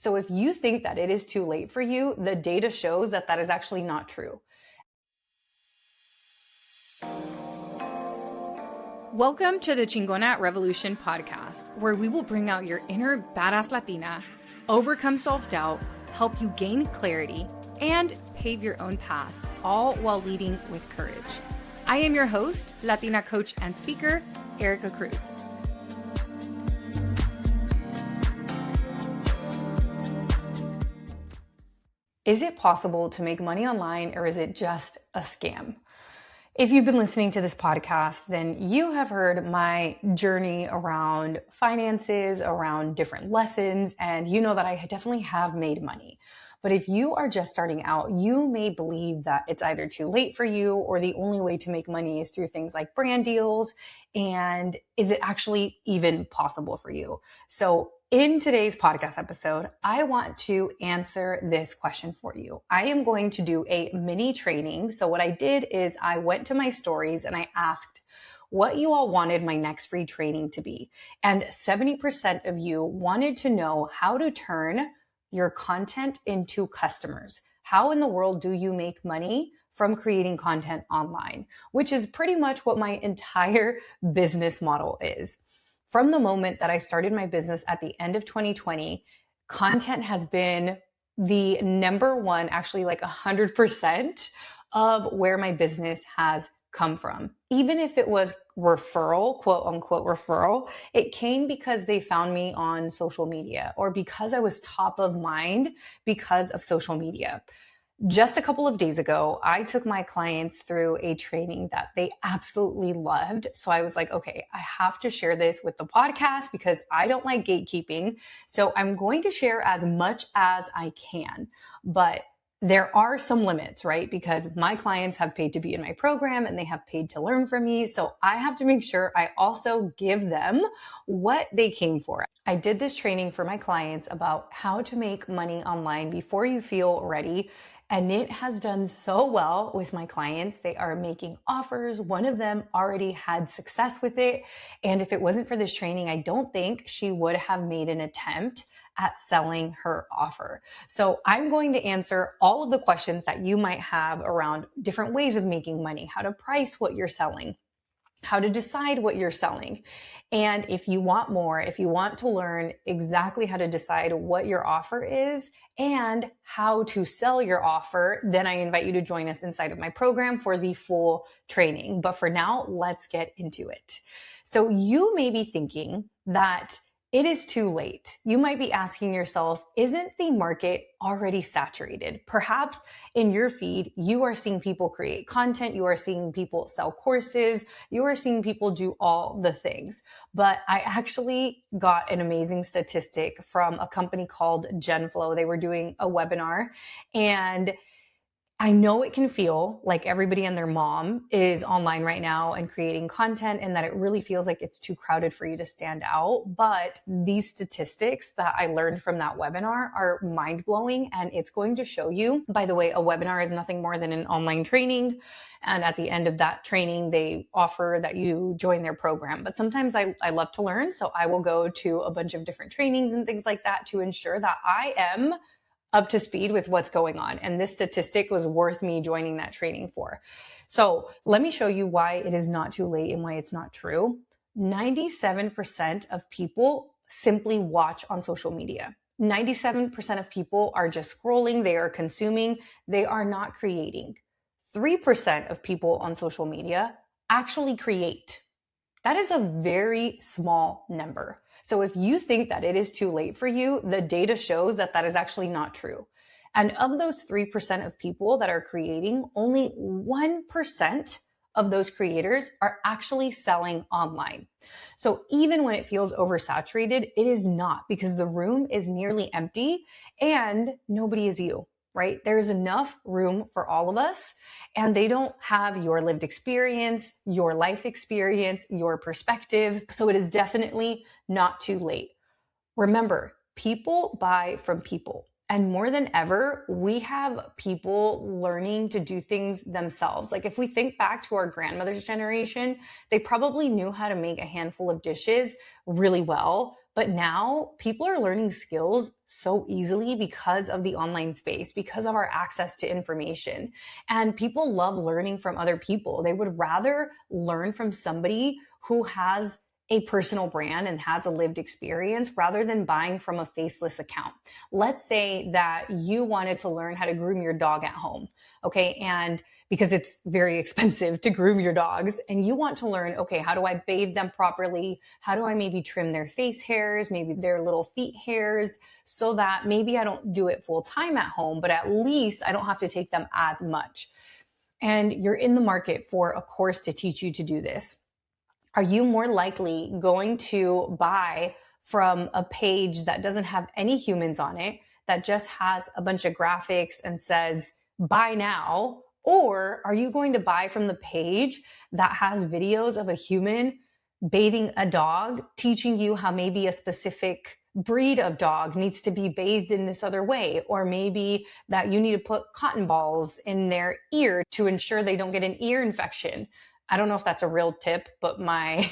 So if you think that it is too late for you, the data shows that that is actually not true. Welcome to the Chingona Revolution podcast, where we will bring out your inner badass Latina, overcome self-doubt, help you gain clarity, and pave your own path, all while leading with courage. I am your host, Latina coach and speaker, Erica Cruz. Is it possible to make money online, or is it just a scam? If you've been listening to this podcast, then you have heard my journey around finances, around different lessons, and you know that I definitely have made money. But if you are just starting out, you may believe that it's either too late for you or the only way to make money is through things like brand deals. And is it actually even possible for you? So in today's podcast episode, I want to answer this question for you. I am going to do a mini training. So what I did is I went to my stories and I asked what you all wanted my next free training to be. And 70% of you wanted to know how to turn your content into customers. How in the world do you make money from creating content online? Which is pretty much what my entire business model is. From the moment that I started my business at the end of 2020, content has been the number one, actually like 100% of where my business has come from. Even if it was referral, quote unquote referral, it came because they found me on social media or because I was top of mind because of social media. Just a couple of days ago, I took my clients through a training that they absolutely loved. So I was like, okay, I have to share this with the podcast because I don't like gatekeeping. So I'm going to share as much as I can, but there are some limits, right? Because my clients have paid to be in my program and they have paid to learn from me. So I have to make sure I also give them what they came for. I did this training for my clients about how to make money online before you feel ready. And it has done so well with my clients. They are making offers. One of them already had success with it. And if it wasn't for this training, I don't think she would have made an attempt at selling her offer. So I'm going to answer all of the questions that you might have around different ways of making money, how to price what you're selling, how to decide what you're selling. And if you want more, if you want to learn exactly how to decide what your offer is and how to sell your offer, then I invite you to join us inside of my program for the full training. But for now, let's get into it. So you may be thinking that it is too late. You might be asking yourself, isn't the market already saturated? Perhaps in your feed, you are seeing people create content, you are seeing people sell courses, you are seeing people do all the things. But I actually got an amazing statistic from a company called GenFlow. They were doing a webinar, and I know it can feel like everybody and their mom is online right now and creating content, and that it really feels like it's too crowded for you to stand out. But these statistics that I learned from that webinar are mind-blowing, and it's going to show you. By the way, a webinar is nothing more than an online training. And at the end of that training, they offer that you join their program. But sometimes I love to learn, so I will go to a bunch of different trainings and things like that to ensure that I am up to speed with what's going on. And this statistic was worth me joining that training for. So let me show you why it is not too late and why it's not true. 97% of people simply watch on social media. 97% of people are just scrolling, they are consuming, they are not creating. 3% of people on social media actually create. That is a very small number. So if you think that it is too late for you, the data shows that that is actually not true. And of those 3% of people that are creating, only 1% of those creators are actually selling online. So even when it feels oversaturated, it is not, because the room is nearly empty and nobody is you, right? There's enough room for all of us, and they don't have your lived experience, your life experience, your perspective. So it is definitely not too late. Remember, people buy from people. And more than ever, we have people learning to do things themselves. Like if we think back to our grandmother's generation, they probably knew how to make a handful of dishes really well, But now people are learning skills so easily because of the online space, because of our access to information. And people love learning from other people. They would rather learn from somebody who has a personal brand and has a lived experience rather than buying from a faceless account. Let's say that you wanted to learn how to groom your dog at home, okay? And because it's very expensive to groom your dogs, and you want to learn, okay, how do I bathe them properly? How do I maybe trim their face hairs, maybe their little feet hairs, so that maybe I don't do it full time at home, but at least I don't have to take them as much. And you're in the market for a course to teach you to do this. Are you more likely going to buy from a page that doesn't have any humans on it, that just has a bunch of graphics and says, buy now? Or are you going to buy from the page that has videos of a human bathing a dog, teaching you how maybe a specific breed of dog needs to be bathed in this other way, or maybe that you need to put cotton balls in their ear to ensure they don't get an ear infection? I don't know if that's a real tip, but my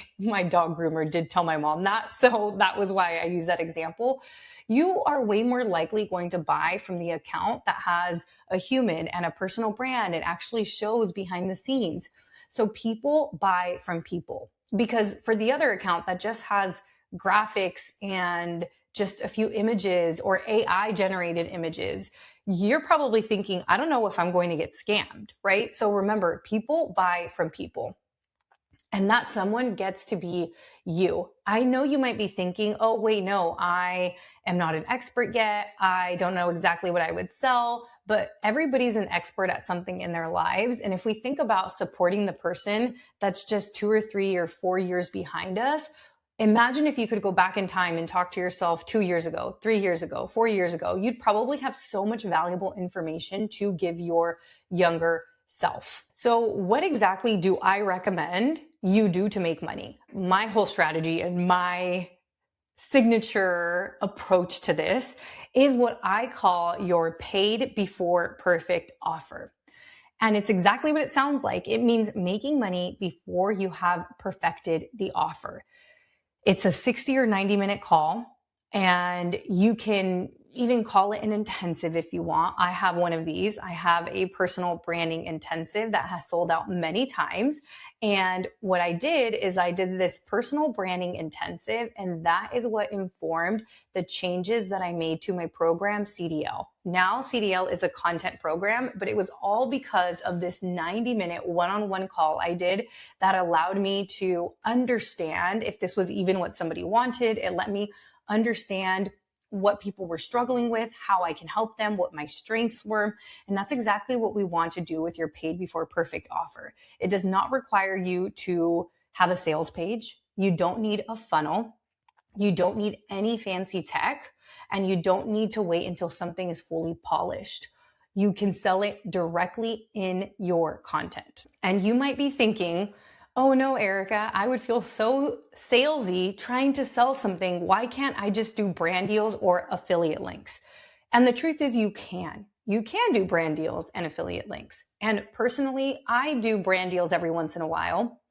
dog groomer did tell my mom that. So that was why I use that example. You are way more likely going to buy from the account that has a human and a personal brand. It actually shows behind the scenes. So people buy from people, because for the other account that just has graphics and just a few images or AI generated images, you're probably thinking, I don't know if I'm going to get scammed, right? So remember, people buy from people. And that someone gets to be you. I know you might be thinking, oh, wait, no, I am not an expert yet. I don't know exactly what I would sell, but everybody's an expert at something in their lives. And if we think about supporting the person that's just 2 or 3 or 4 years behind us, imagine if you could go back in time and talk to yourself 2 years ago, 3 years ago, 4 years ago. You'd probably have so much valuable information to give your younger self. So what exactly do I recommend you do to make money? My whole strategy and my signature approach to this is what I call your paid before perfect offer. And it's exactly what it sounds like. It means making money before you have perfected the offer. It's a 60 or 90-minute call, and you can even call it an intensive if you want. I have one of these. I have a personal branding intensive that has sold out many times. And what I did is I did this personal branding intensive, and that is what informed the changes that I made to my program, CDL. Now CDL is a content program, but it was all because of this 90-minute one-on-one call I did that allowed me to understand if this was even what somebody wanted. It let me understand what people were struggling with, how I can help them, what my strengths were. And that's exactly what we want to do with your paid before perfect offer. It does not require you to have a sales page. You don't need a funnel. You don't need any fancy tech, and you don't need to wait until something is fully polished. You can sell it directly in your content. And you might be thinking, oh no, Erica, I would feel so salesy trying to sell something. Why can't I just do brand deals or affiliate links? And the truth is you can. You can do brand deals and affiliate links. And personally, I do brand deals every once in a while.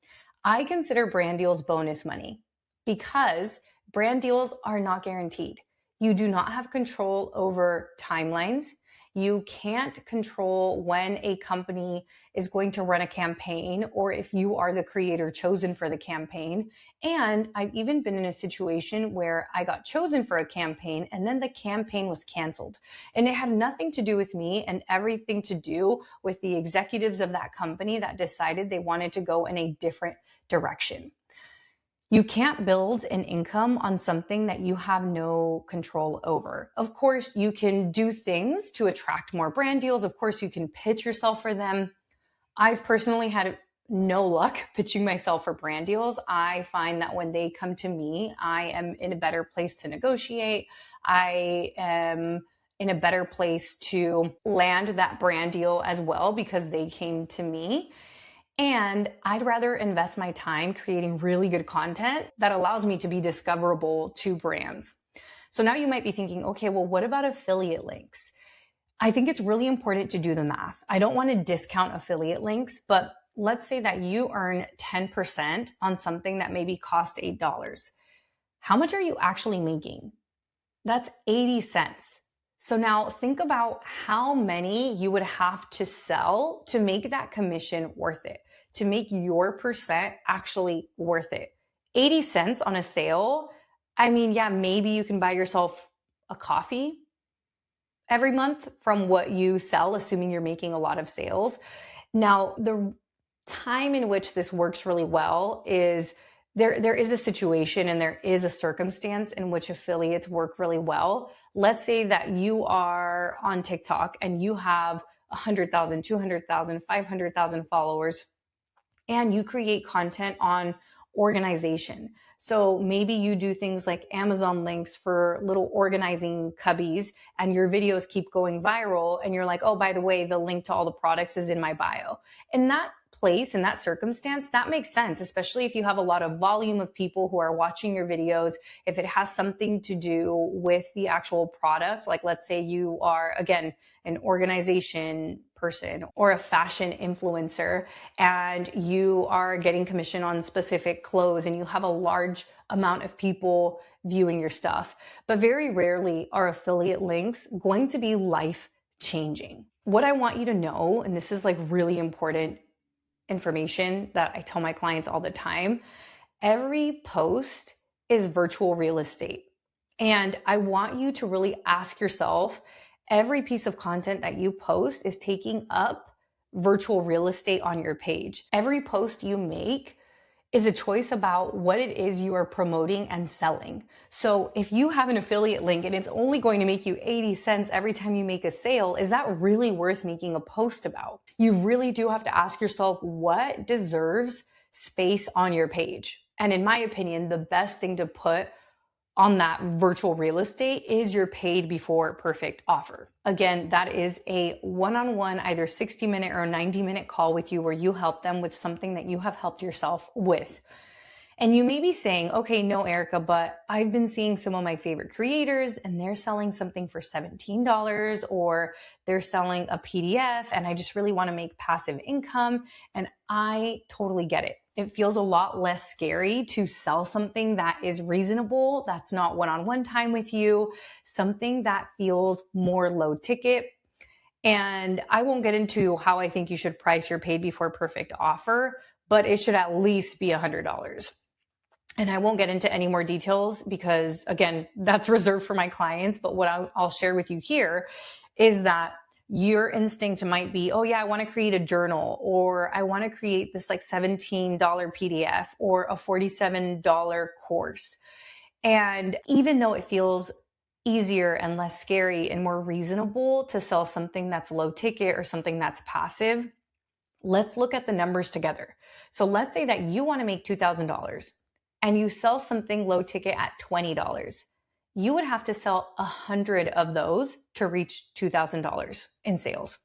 I consider brand deals bonus money because brand deals are not guaranteed. You do not have control over timelines. You can't control when a company is going to run a campaign or if you are the creator chosen for the campaign. And I've even been in a situation where I got chosen for a campaign and then the campaign was canceled. And it had nothing to do with me and everything to do with the executives of that company that decided they wanted to go in a different direction. You can't build an income on something that you have no control over. Of course, you can do things to attract more brand deals. Of course, you can pitch yourself for them. I've personally had no luck pitching myself for brand deals. I find that when they come to me, I am in a better place to negotiate. I am in a better place to land that brand deal as well because they came to me. And I'd rather invest my time creating really good content that allows me to be discoverable to brands. So now you might be thinking, okay, well, what about affiliate links? I think it's really important to do the math. I don't want to discount affiliate links, but let's say that you earn 10% on something that maybe cost $8. How much are you actually making? That's 80 cents. So now think about how many you would have to sell to make that commission worth it, to make your percent actually worth it. 80 cents on a sale. I mean, yeah, maybe you can buy yourself a coffee every month from what you sell, assuming you're making a lot of sales. Now, the time in which this works really well is there is a situation and there is a circumstance in which affiliates work really well. Let's say that you are on TikTok and you have 100,000, 200,000, 500,000 followers, and you create content on organization. So maybe you do things like Amazon links for little organizing cubbies, and your videos keep going viral, and you're like, oh, by the way, the link to all the products is in my bio. In that place, in that circumstance, that makes sense, especially if you have a lot of volume of people who are watching your videos. If it has something to do with the actual product, like let's say you are, again, an organization person or a fashion influencer, and you are getting commission on specific clothes and you have a large amount of people viewing your stuff. But very rarely are affiliate links going to be life changing. What I want you to know, and this is like really important information that I tell my clients all the time, every post is virtual real estate. And I want you to really ask yourself, every piece of content that you post is taking up virtual real estate on your page. Every post you make is a choice about what it is you are promoting and selling. So if you have an affiliate link and it's only going to make you 80 cents every time you make a sale, is that really worth making a post about? You really do have to ask yourself what deserves space on your page. And in my opinion, the best thing to put on that virtual real estate is your paid before perfect offer. Again, that is a one-on-one, either 60-minute or 90-minute call with you where you help them with something that you have helped yourself with. And you may be saying, okay, no, Erica, but I've been seeing some of my favorite creators and they're selling something for $17, or they're selling a PDF and I just really want to make passive income. And I totally get it. It feels a lot less scary to sell something that is reasonable, that's not one-on-one time with you, something that feels more low ticket. And I won't get into how I think you should price your paid before perfect offer, but it should at least be $100. And I won't get into any more details because, again, that's reserved for my clients. But what I'll share with you here is that your instinct might be, oh yeah, I want to create a journal, or I want to create this like $17 PDF or a $47 course. And even though it feels easier and less scary and more reasonable to sell something that's low ticket or something that's passive, let's look at the numbers together. So let's say that you want to make $2,000 and you sell something low ticket at $20. You would have to sell 100 of those to reach $2,000 in sales.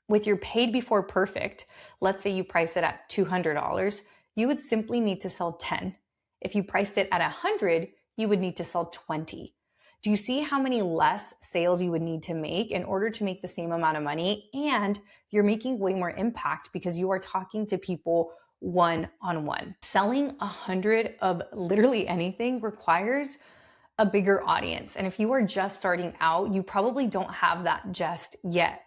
With your paid before perfect, let's say you price it at $200, you would simply need to sell 10. If you priced it at 100, you would need to sell 20. Do you see how many less sales you would need to make in order to make the same amount of money? And you're making way more impact because you are talking to people one-on-one. Selling 100 of literally anything requires a bigger audience. And if you are just starting out, you probably don't have that just yet.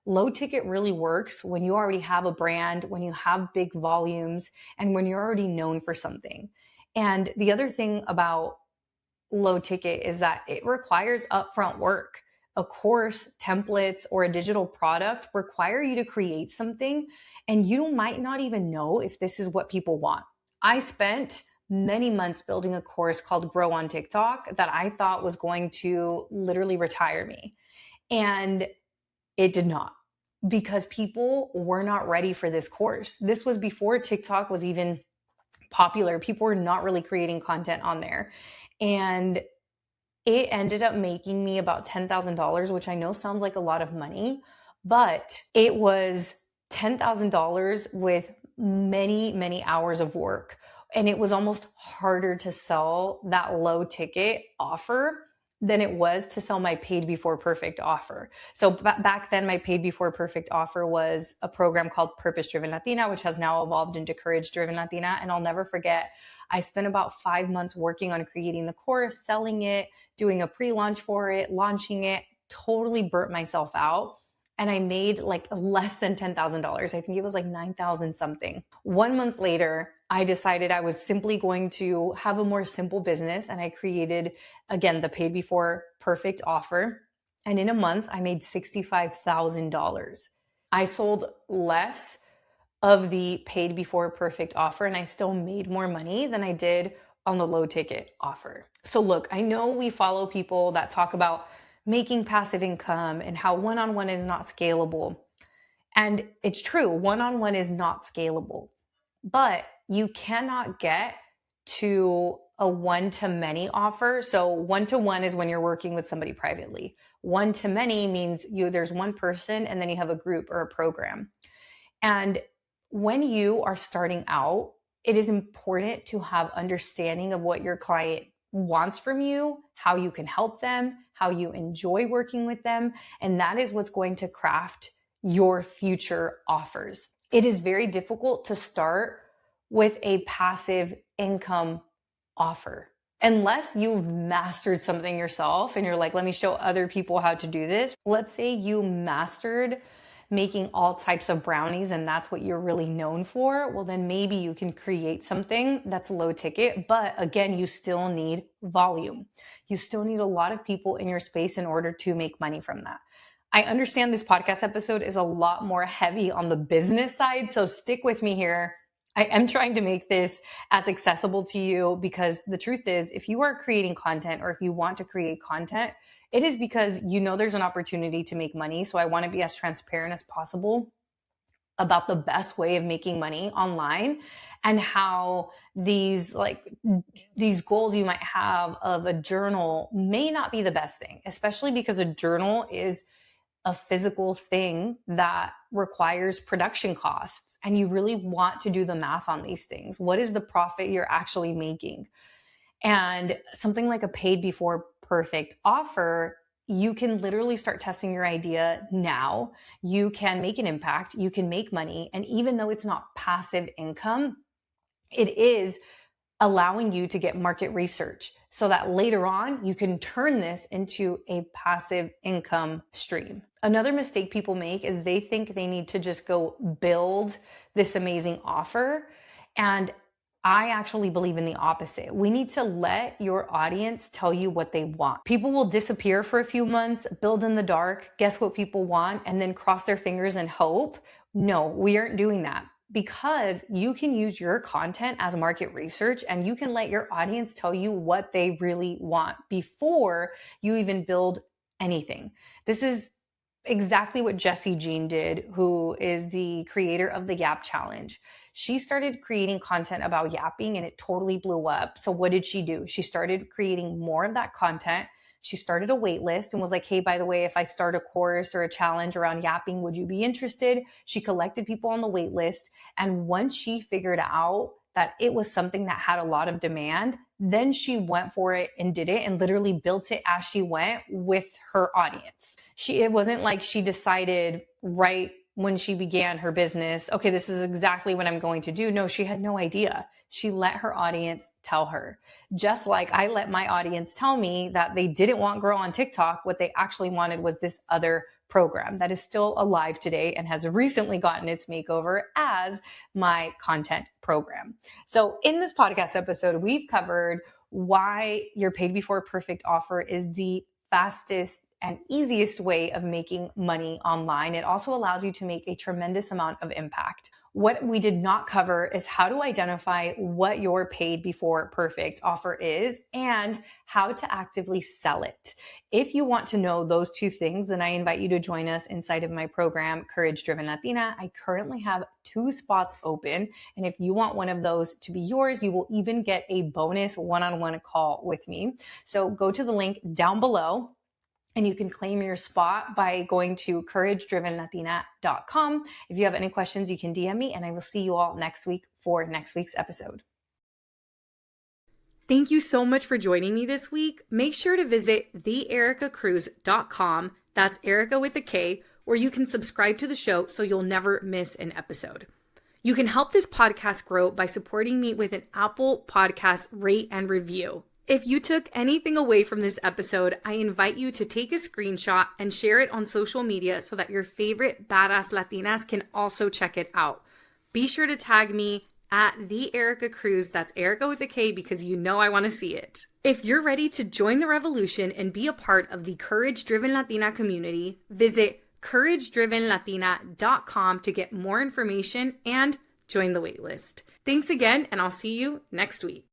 Low ticket really works when you already have a brand, when you have big volumes, and when you're already known for something. And the other thing about low ticket is that it requires upfront work. A course, templates, or a digital product require you to create something, and you might not even know if this is what people want. I spent many months building a course called Grow on TikTok that I thought was going to literally retire me. And it did not, because people were not ready for this course. This was before TikTok was even popular. People were not really creating content on there. And it ended up making me about $10,000, which I know sounds like a lot of money, but it was $10,000 with many, many hours of work. And it was almost harder to sell that low ticket offer than it was to sell my paid before perfect offer. So back then, my paid before perfect offer was a program called Purpose Driven Latina, which has now evolved into Courage Driven Latina. And I'll never forget, I spent about 5 months working on creating the course, selling it, doing a pre-launch for it, launching it, totally burnt myself out. And I made like less than $10,000. I think it was like 9,000 something. 1 month later, I decided I was simply going to have a more simple business. And I created, again, the paid before perfect offer. And in a month, I made $65,000. I sold less of the paid before perfect offer, and I still made more money than I did on the low ticket offer. So look, I know we follow people that talk about making passive income and how one-on-one is not scalable. And it's true, one-on-one is not scalable, but you cannot get to a one-to-many offer. So one-to-one is when you're working with somebody privately. One-to-many means there's one person and then you have a group or a program. And when you are starting out, it is important to have understanding of what your client wants from you, how you can help them, how you enjoy working with them. And that is what's going to craft your future offers. It is very difficult to start with a passive income offer. Unless you've mastered something yourself and you're like, let me show other people how to do this. Let's say you mastered making all types of brownies and that's what you're really known for. Well, then maybe you can create something that's low ticket, but again, you still need volume. You still need a lot of people in your space in order to make money from that. I understand this podcast episode is a lot more heavy on the business side, so stick with me here. I am trying to make this as accessible to you because the truth is, if you are creating content or if you want to create content, it is because you know there's an opportunity to make money. So I want to be as transparent as possible about the best way of making money online and how these goals you might have of a journal may not be the best thing, especially because a journal is a physical thing that requires production costs. And you really want to do the math on these things. What is the profit you're actually making? And something like a paid before perfect offer, you can literally start testing your idea now. You can make an impact, you can make money. And even though it's not passive income, it is allowing you to get market research so that later on you can turn this into a passive income stream. Another mistake people make is they think they need to just go build this amazing offer. And I actually believe in the opposite. We need to let your audience tell you what they want. People will disappear for a few months, build in the dark, guess what people want, and then cross their fingers and hope. No, we aren't doing that, because you can use your content as market research and you can let your audience tell you what they really want before you even build anything. This is exactly what Jessie Jean did, who is the creator of the Yap Challenge. She started creating content about yapping and it totally blew up. So what did she do? She started creating more of that content. She started a wait list and was like, hey, by the way, if I start a course or a challenge around yapping, would you be interested? She collected people on the wait list. And once she figured out that it was something that had a lot of demand, then she went for it and did it and literally built it as she went with her audience. It wasn't like she decided right when she began her business, okay, this is exactly what I'm going to do. No, she had no idea. She let her audience tell her. Just like I let my audience tell me that they didn't want Grow on TikTok. What they actually wanted was this other program that is still alive today and has recently gotten its makeover as my content program. So in this podcast episode, we've covered why your paid before perfect offer is the fastest and easiest way of making money online. It also allows you to make a tremendous amount of impact. What we did not cover is how to identify what your paid before perfect offer is and how to actively sell it. If you want to know those two things, then I invite you to join us inside of my program, Courage Driven Latina. I currently have 2 spots open. And if you want one of those to be yours, you will even get a bonus one-on-one call with me. So go to the link down below and you can claim your spot by going to couragedrivenlatina.com. If you have any questions, you can DM me, and I will see you all next week for next week's episode. Thank you so much for joining me this week. Make sure to visit theericacruz.com. That's Erica with a K, where you can subscribe to the show so you'll never miss an episode. You can help this podcast grow by supporting me with an Apple Podcast rate and review. If you took anything away from this episode, I invite you to take a screenshot and share it on social media so that your favorite badass Latinas can also check it out. Be sure to tag me at the Erica Cruz. That's Erica with a K, because you know I want to see it. If you're ready to join the revolution and be a part of the Courage Driven Latina community, visit couragedrivenlatina.com to get more information and join the waitlist. Thanks again, and I'll see you next week.